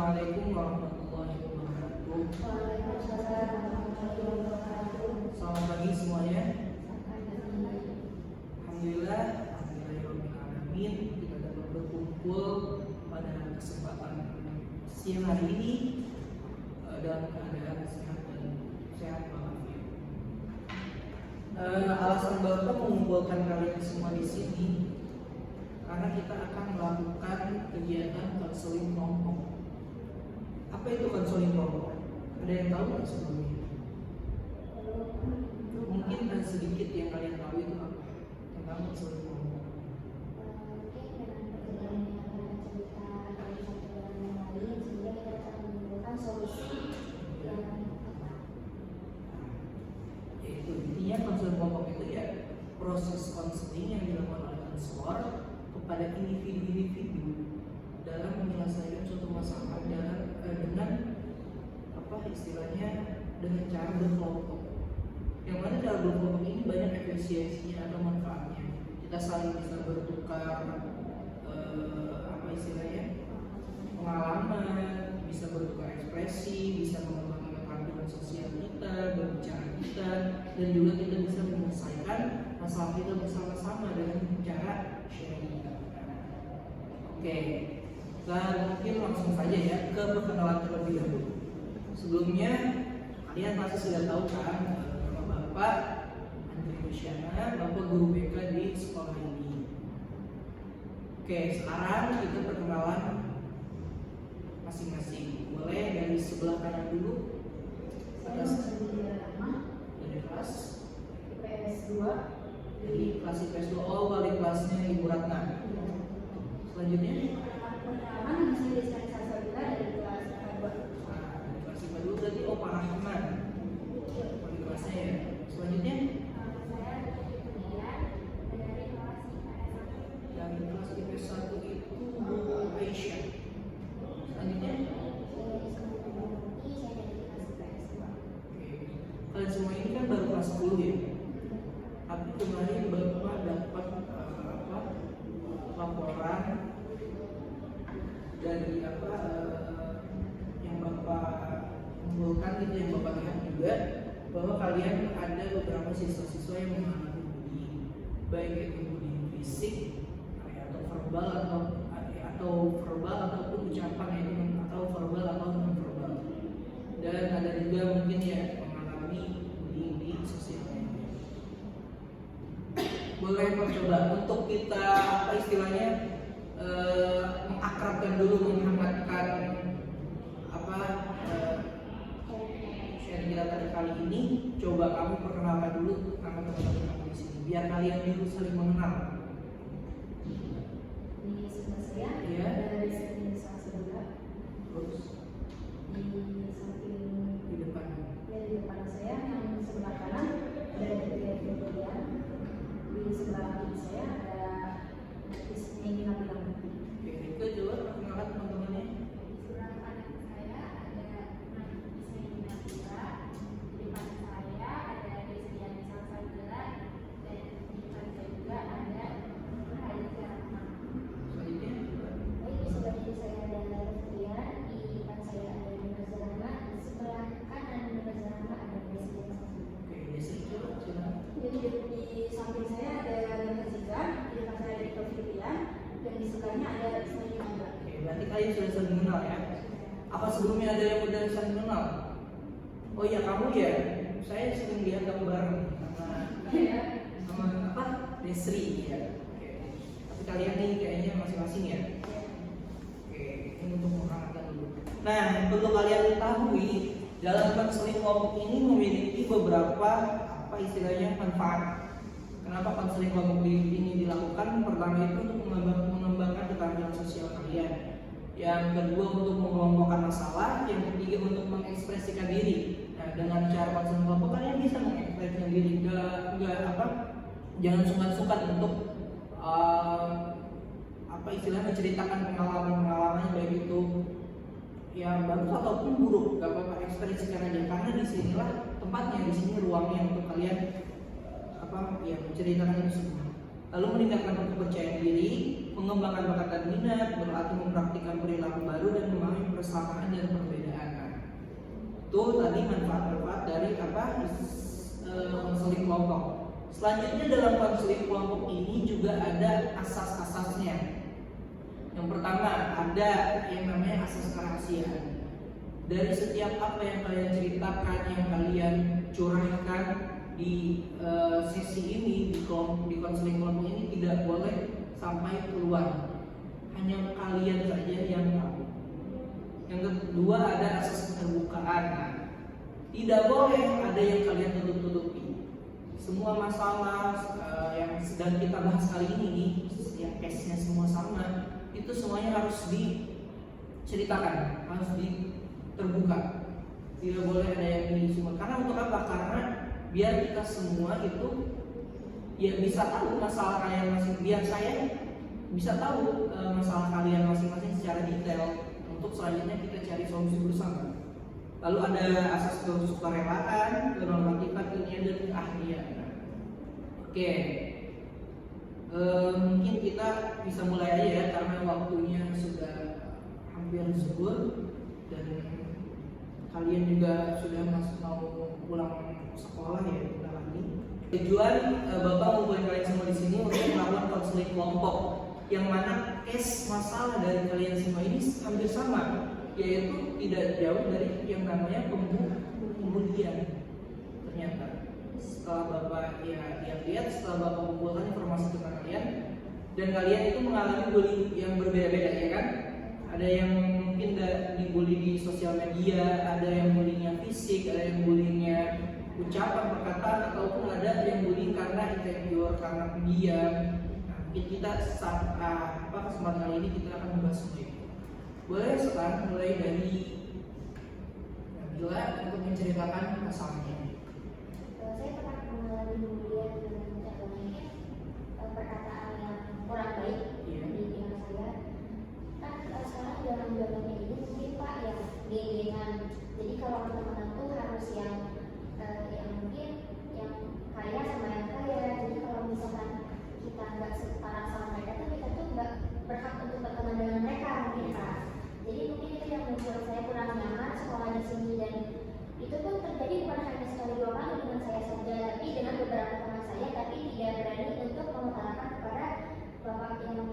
Assalamualaikum warahmatullahi wabarakatuh. Waalaikumsalam warahmatullahi wabarakatuh. Selamat pagi semuanya. Alhamdulillah, alhamdulillahirobbilalamin, kita dapat berkumpul pada kesempatan siang hari ini dalam keadaan sehat dan sehat walafiat. Alasan Bapak mengumpulkan kalian semua di sini karena kita akan melakukan kegiatan konseling kelompok. Apa itu konseling kelompok? Ada yang tahu nggak sebelumnya? Mungkin ada sedikit yang kalian tahu itu apa tentang konseling kelompok. Mungkin dengan pertemuan yang akan cerita dari satu dengan yang lain sehingga kita akan menemukan solusi yang tepat. Yaitu intinya konseling kelompok itu ya proses konseling yang dilakukan oleh konselor kepada individu-individu dalam menyelesaikan suatu masalah dengan apa istilahnya dengan cara berkelompok. Yang mana cara berkelompok ini banyak efisiensinya atau manfaatnya. Kita saling bisa bertukar apa istilahnya pengalaman, bisa bertukar ekspresi, bisa mengembangkan keterampilan sosial kita, berbicara kita, dan juga kita bisa menyelesaikan masalah kita bersama-sama dengan cara sharing. Oke, dan mungkin langsung saja ya ke perkenalan terlebih dahulu. Sebelumnya kalian pasti sudah tahu kan nama Bapak Andri Luciana, Bapak guru BK di sekolah ini. Oke, sekarang kita perkenalan masing-masing. Boleh dari sebelah kanan dulu. Saya Sendiri Rahma Dari kelas IPS 2 dari kelas IPS 2. Oh, wali kelasnya Ibu Ratna. Selanjutnya pertama nama saya Rizky Salsabila dari kelas IPA 2. dari kelas IPA dulu berarti Pak Rahman. Wali kelasnya ya. Selanjutnya Saya Kemudian dari kelas IPS 1. dari kelas IPS 1 itu Bu Aisyah. Selanjutnya Saya Ismail Murti, saya dari kelas IPS 2. oke. Kalian semua ini kan baru kelas 10 ya. Tapi kemarin Bapak dapat laporan dari yang Bapak kumpulkan gitu, yang Bapak lihat juga bahwa kalian ada beberapa siswa-siswa yang mengalami bullying, baik itu bullying fisik atau verbal ataupun ucapan atau verbal atau non verbal, dan ada juga mungkin ya mengalami bullying di sosial media. Boleh Pak coba untuk kita apa istilahnya mengakrabkan dulu, menghangatkan apa sharing kita pada kali ini. Coba kamu perkenalkan dulu nama teman-teman kamu di sini biar kalian dulu saling mengenal. Di sebelah saya Iya. ada Rizky Salsabila. Terus Di samping di depan. di depan saya yang sebelah kanan ada Devi Febrian. Di sebelah kiri saya ada Ismi Nabila. Oke, Rika coba perkenalkan teman-temannya. Di sebelah kanan saya ada Ismi Nabila. Di depan saya ada Rizky Salsabila. Dan di depan saya juga ada Raisa Rahman. Selanjutnya Baik, di sebelah kiri saya ada Febrian. Di depan saya ada Nina Zarama. Di sebelah kanan Nina Zarama ada Rizky Salsabila. oke, Desi coba silakan. Jadi di samping saya ada Lina Zika, di depan saya ada Ito Fitrian, dan di sebelahnya ada Ismail juga. Oke, berarti kalian sudah saling mengenal ya. Apa sebelumnya ada yang udah saling kenal? Oh iya, kamu ya. Saya sering lihat kamu bareng sama apa? Desri ya. Oke. Tapi kalian nih kayaknya masing-masing ya. Oke, ini untuk menghangatkan dulu. Nah, yang perlu kalian ketahui dalam konseling kelompok ini memiliki beberapa apa istilahnya manfaat. Kenapa konseling kelompok ini dilakukan? Pertama itu untuk mengembangkan keterampilan sosial kalian. Yang kedua untuk mengelompokkan masalah. Yang ketiga untuk mengekspresikan diri. Nah, dengan cara konseling kelompok kalian bisa mengekspresikan diri. Jangan sungkan-sungkan untuk apa istilahnya menceritakan pengalaman-pengalamannya, baik itu yang bagus ataupun buruk, gak apa-apa, ekspresikan aja karena disinilah tempatnya, di sini ruangnya untuk kalian menceritakan itu semua. Lalu meningkatkan kepercayaan diri, mengembangkan bakat dan minat, berlatih mempraktikkan perilaku baru dan memahami persamaan dan perbedaan. Nah, itu tadi manfaat-manfaat dari konseling kelompok. Selanjutnya dalam konseling kelompok ini juga ada asas-asasnya. Yang pertama ada yang namanya asas kerahasiaan. Dari setiap apa yang kalian ceritakan, yang kalian curahkan di sesi ini, di konseling kelompok ini tidak boleh sampai keluar. Hanya kalian saja yang tahu. Yang kedua ada asas keterbukaan. Nah, tidak boleh ada yang kalian tutup-tutupi. Semua masalah yang sedang kita bahas kali ini, yang case-nya semua sama, itu semuanya harus diceritakan, harus terbuka. Tidak boleh ada yang disumbat. Karena untuk apa? Karena biar kita semua itu ya bisa tahu masalah kalian masing-masing. Biar saya bisa tahu masalah kalian masing-masing secara detail. Untuk selanjutnya kita cari solusi bersama. Lalu ada asas kesukarelaan, kenormatifan, keilmuan dan keahlian. Oke, mungkin kita bisa mulai aja ya karena waktunya sudah hampir zuhur dan kalian juga sudah mau pulang sekolah ya, bentar lagi. Tujuan Bapak ngumpulin kalian semua di sini untuk melakukan konseling kelompok, yang mana case masalah dari kalian semua ini hampir sama, yaitu tidak jauh dari yang namanya pembulian. Ternyata setelah Bapak lihat, setelah Bapak mengumpulkan informasi tentang kalian, dan kalian itu mengalami bullying yang berbeda-beda ya kan? Ada yang mungkin dibully di sosial media, ada yang bullyingnya fisik, ada yang bullyingnya ucapan, perkataan, ataupun ada yang bullying karena insecure, karena pendiam. Nah, mungkin kita kesempatan kali ini kita akan membahas semua itu. Boleh sekarang mulai dari Nabila untuk menceritakan masalahnya. Saya pernah mengalami bullying dengan mungkin perkataan yang kurang baik di pihak saya. Kan sekarang zaman-zamannya ini mungkin Pak yang geng-gengan. Jadi kalau teman-teman tuh harus yang mungkin yang kaya sama yang kaya. Jadi kalau misalkan kita nggak setara sama mereka tuh kita tuh nggak berhak untuk berteman dengan mereka mungkin Pak. Jadi mungkin itu yang membuat saya kurang nyaman sekolah di sini, dan itu pun terjadi bukan hanya sekali dua kali dengan saya saja, tapi dengan beberapa teman saya, tapi tidak berani untuk mengutarakan kepada bapak yang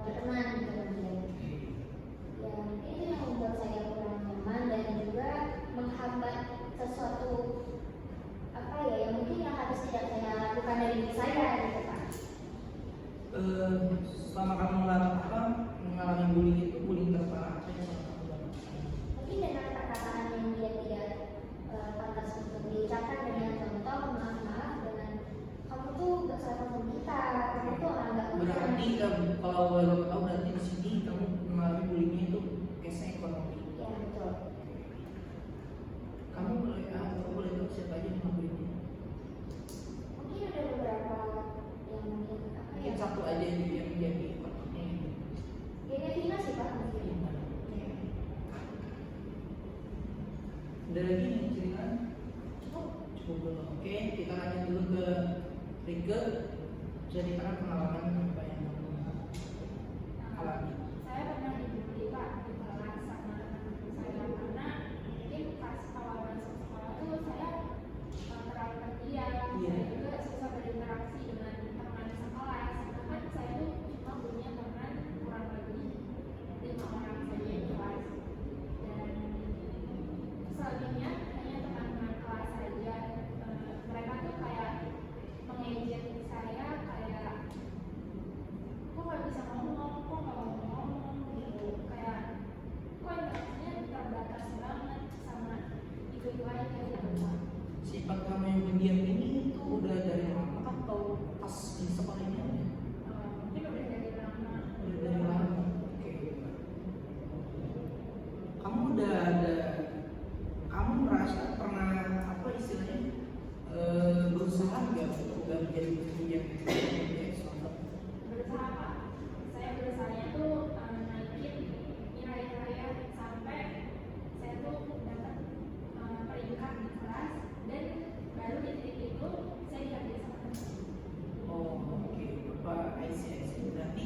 berteman gitu kan dia. Ya itu yang membuat saya kurang nyaman dan juga menghambat sesuatu yang mungkin yang harus tidak saya lakukan dari diri saya gitu Pak. Selama kamu mengalami bullying itu, bullying terparah apa yang kamu lakukan? Mungkin dengan perkataan yang dia tidak pantas untuk diucapkan, dengan contoh maaf dengan kamu tuh gak salah sama kita, kamu tuh orang gak punya. Berarti kalau boleh tahu berarti di sini kamu mengalami bullyingnya itu case-nya ekonomi. Ya betul. Kamu boleh tahu siapa aja yang bullyingnya? Mungkin ada beberapa yang mungkin Mungkin satu aja yang jadi patokannya. Kayaknya Vina sih Pak mungkin. Ada lagi yang cerita? Cukup dulu. Oke, kita lanjut dulu ke Rike. Ceritakan pengalaman apa yang kamu alami. Saya pernah dibully Pak di kelas sama teman-teman saya, karena mungkin pas awal masuk sekolah tuh saya terlalu pendiam, saya juga susah berinteraksi dengan teman sekelas. Bahkan saya tuh cuma punya teman kurang lebih 5 orang saja di kelas, dan selanjutnya hanya teman-teman kelas saja. Mereka tuh kayak mengejek saya, kayak kok nggak bisa ngomong, kok nggak ngomong gitu, kayak kok interaksinya terbatas banget sama itu aja gitu Pak. Sifat kamu yang pendiam ini itu udah dari lama atau pas di sekolah ini aja? Mungkin udah dari lama. Udah dari lama. Oke. Kamu merasa pernah apa istilahnya berusaha nggak untuk menjadi pendiam itu? Berusaha Pak. Saya berusahanya tuh naikin nilai saya sampai saya tuh dapat peringkat di kelas, dan baru di titik itu saya diambil sama teman. Oh oke, Bapak IC. Berarti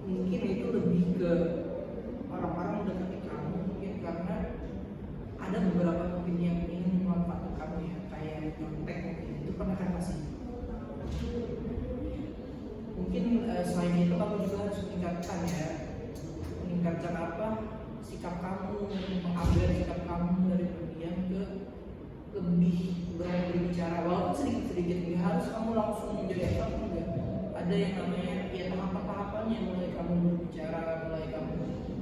mungkin itu lebih ke orang-orang udah dari mengupgrade sikap kamu dari pendiam ke lebih berani berbicara, walaupun sedikit-sedikit. Nggak harus kamu langsung menjadi expert, enggak. Ada yang namanya ya tahapan-tahapannya, mulai kamu berbicara, mulai kamu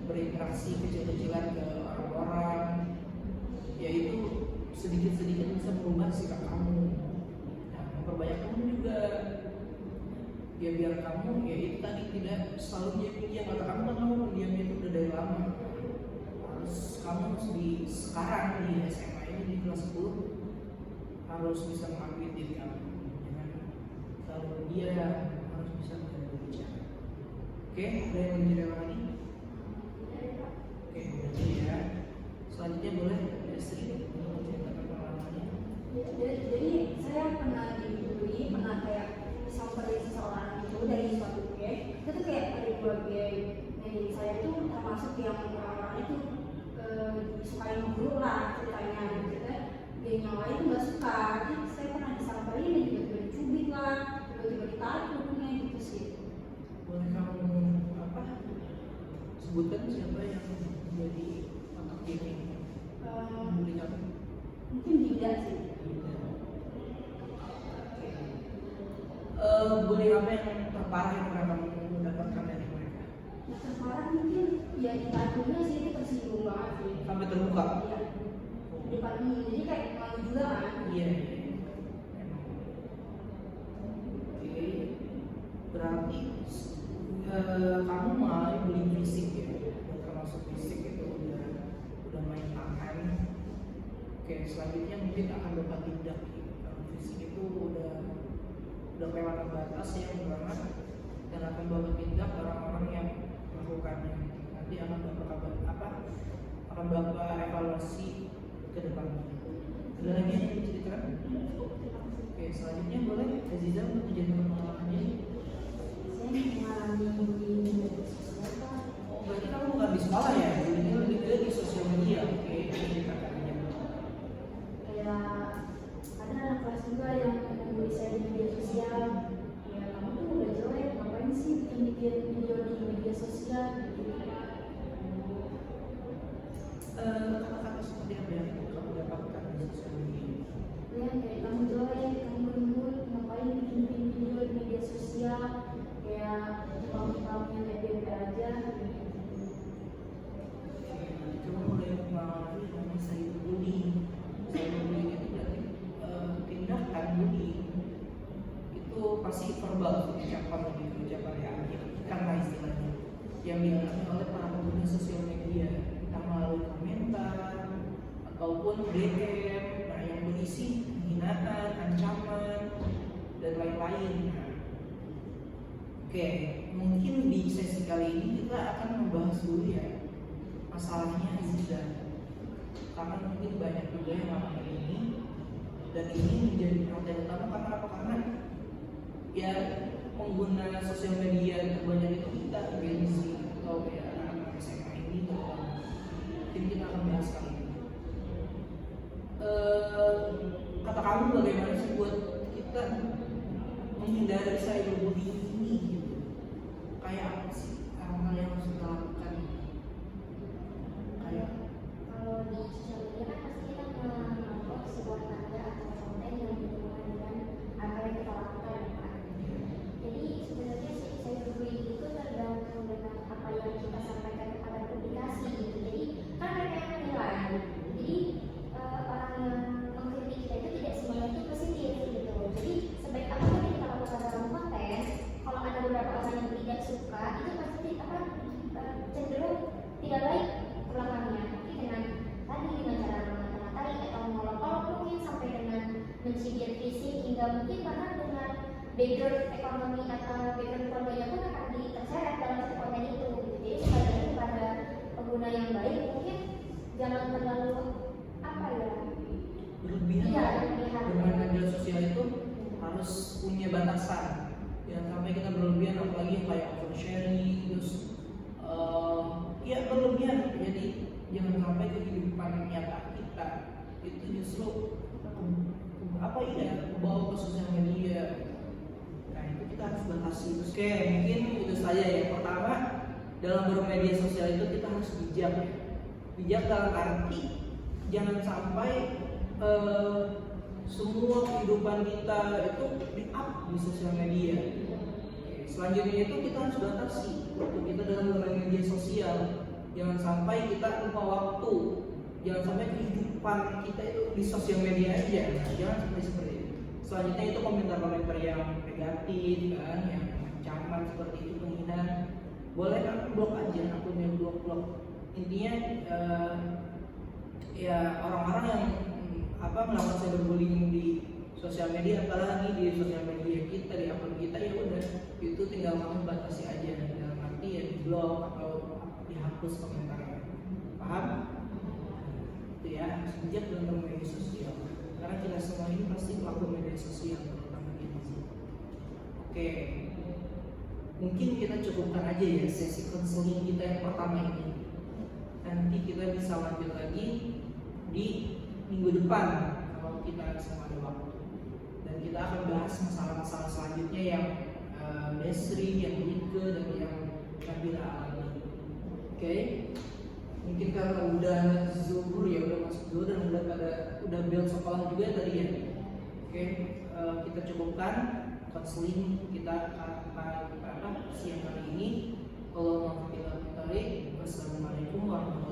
berinteraksi kecil-kecilan ke orang-orang, yaitu sedikit-sedikit bisa merubah sikap kamu. Nah, memperbanyak kamu juga ya, biar kamu ya itu tadi tidak selalu diam-diam. Kata kamu kan kamu pendiamnya itu udah dari lama, harus kamu harus di sekarang di SMA ini di kelas 10 harus bisa mengakui diri kamu, jangan selalu dia harus bisa berbicara. Oke, ada yang mau bicara lagi? Oke, berarti ya selanjutnya boleh Destri untuk menceritakan pengalamannya. Jadi saya pernah dibully, pernah kayak disamperin seseorang itu dari suatu geng. Itu tuh kayak ada 2 geng. Nah, jadi saya tuh termasuk yang orang-orang itu disukain guru lah ceritanya gitu kan. Geng yang lain tuh nggak suka. Jadi saya pernah disamperin dan tiba-tiba dicubit lah, tiba-tiba ditarik kukunya gitu sih. Boleh kamu apa sebutkan siapa yang menjadi otak ini? Bully kamu? Mungkin tidak sih. Bully apa yang terparah yang pernah kamu dapatkan dari mereka? Yang terparah mungkin ya di depannya sih itu tersinggung banget sih. Sampai terbuka? Iya. Di depan umum, jadi kayak malu juga kan. Iya. Oke, berarti kamu mengalami bullying fisik ya? Termasuk fisik itu udah main tangan. Oke, selanjutnya mungkin akan dapat tindak. Kalau fisik itu udah kelewatan batas yang banget, dan akan bawa tindak orang-orang yang melakukannya. Nanti akan bapak akan bapak evaluasi ke depannya. Ada lagi yang ingin diceritakan? Oke, selanjutnya boleh Aziza untuk menceritakan pengalamannya. Saya mengalami bullying di media sosial Pak. Oh, berarti kamu bukan di sekolah ya? Ini lebih ke di sosial media. Oke, ceritakan aja. Kayak ada anak kelas juga yang membuli saya di media sosial. Ya kamu tuh udah jelek, ngapain sih bikin video di media sosial gitu. Kata-kata seperti apa yang kamu dapatkan di sosial media? Ya kayak kamu jelek, kamu lembut, ngapain bikin video di media sosial. Kayak kamu FBB aja gitu. Coba mulai mengalami namanya cyberbullying. Cyberbullying itu berarti tindakan bullying itu pasti verbal, ucapan yang menyakitkan lah istilahnya, yang dialami oleh para pengguna sosial media, entah melalui komentar ataupun DM, nah yang berisi penghinaan, ancaman dan lain-lain. Oke, mungkin di sesi kali ini kita akan membahas dulu ya masalahnya Aziza, karena mungkin banyak juga yang melakukan ini, dan ini menjadi perhatian utama karena apa? Karena ya pengguna sosial media terbanyak itu kita, Gen Z atau ya anak-anak SMA ini terutama. Mungkin kita akan bahas kali ini. Kata kamu bagaimana sih buat kita menghindari cyberbullying ini gitu? Kayak apa sih hal-hal yang harus kita lakukan? Kayak Kalau di sosial media kan pasti kita mengupload sebuah tanda atau konten yang berhubungan dengan apa yang kita lakukan kan. Jadi sebenarnya sih cyberbullying itu tergantung dengan apa yang kita sampaikan kepada publikasi gitu. Jadi kan mereka yang menilai. Jadi orang yang mengkritik kita itu tidak semuanya itu positif gitu. Jadi sebaik apapun yang kita lakukan dalam konten, kalau ada beberapa orang yang tidak suka, itu pasti cenderung tidak baik belakangnya. Mungkin dengan tadi dengan cara mengata-ngatai atau mengolok-olok, mungkin sampai dengan mencibir fisik, hingga mungkin bahkan dengan background ekonomi atau background keluarganya pun akan terseret dalam satu konten itu. Jadi sebagai kepada pengguna yang baik mungkin jangan terlalu apa ya, berlebihan. Iya, berlebihan. Bermain media sosial itu harus punya batasan. Jangan sampai kita berlebihan, apalagi kayak oversharing, terus ya berlebihan. Jadi jangan sampai kehidupan nyata kita itu justru apa ya kebawa ke sosial media. Nah itu kita harus batasi. Oke, mungkin itu saja ya. Pertama, dalam bermedia sosial itu kita harus bijak ya. Bijak dalam arti jangan sampai semua kehidupan kita itu di-up di sosial media. Selanjutnya itu kita harus batasi waktu kita dalam bermain media sosial. Jangan sampai kita lupa waktu. Jangan sampai kehidupan kita itu di sosial media aja. Nah, jangan sampai seperti itu. Selanjutnya itu komentar-komentar yang negatif kan, yang ancaman seperti itu, penghinaan. Boleh kan blok aja, akunnya blok. Intinya ya orang-orang yang melakukan cyberbullying di sosial media, apalagi di sosial media kita, di akun kita, ya udah itu tinggal kamu batasi aja, dalam arti ya di blok atau dihapus komentarnya. Paham? Itu ya, sejak dalam media sosial, karena kita semua ini pasti pelaku media sosial, terutama kita sih. Oke, mungkin kita cukupkan aja ya sesi konseling kita yang pertama ini. Nanti kita bisa lanjut lagi di minggu depan kalau kita semua ada waktu, dan kita akan bahas masalah-masalah selanjutnya yang Desri, yang Nike, dan yang Nabila alami. Oke, mungkin karena udah zuhur ya, udah masuk zuhur dan udah bel sekolah juga tadi ya. Oke, kita cukupkan konseling kita siang kali ini. Wassalamualaikum warahmatullahi wabarakatuh.